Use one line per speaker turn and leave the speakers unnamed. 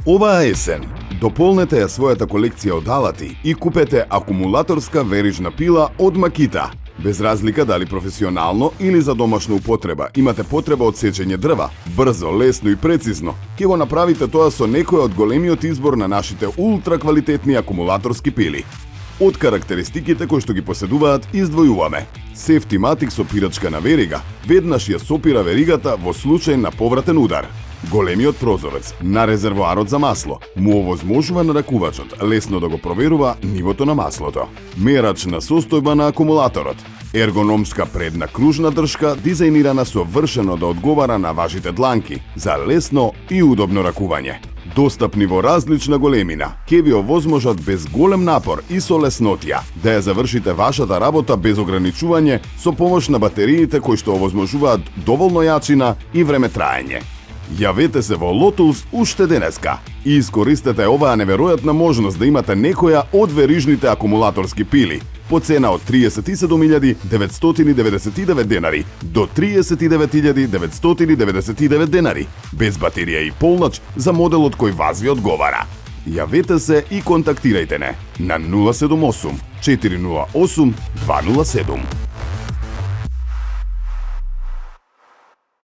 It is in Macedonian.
Оваа есен, дополнете ја својата колекција од алати и купете акумулаторска верижна пила од Makita. Без разлика дали професионално или за домашна употреба имате потреба од сечење дрва, брзо, лесно и прецизно, ќе го направите тоа со некој од големиот избор на нашите ултраквалитетни акумулаторски пили. Од карактеристиките кои што ги поседуваат издвојуваме: Safety-Matic сопирачка на верига, веднаш ја сопира веригата во случај на повратен удар. Големиот прозорец на резервоарот за масло му овозможува на ракувачот лесно да го проверува нивото на маслото. Мерач на состојба на акумулаторот. Ергономска предна кружна дршка дизајнирана совршено да одговара на вашите дланки за лесно и удобно ракување. Достапни во различна големина, ќе ви овозможат без голем напор и со леснотија да ја завршите вашата работа без ограничување со помош на батериите кои што овозможуваат доволно јачина и време траење. Јавете се во Lotus уште денеска и искористете оваа неверојатна можност да имате некоја од верижните акумулаторски пили по цена од 37.999 денари до 39.999 денари, без батерија и полнач за моделот кој вас ви одговара. Јавете се и контактирајте не на 078 408 207.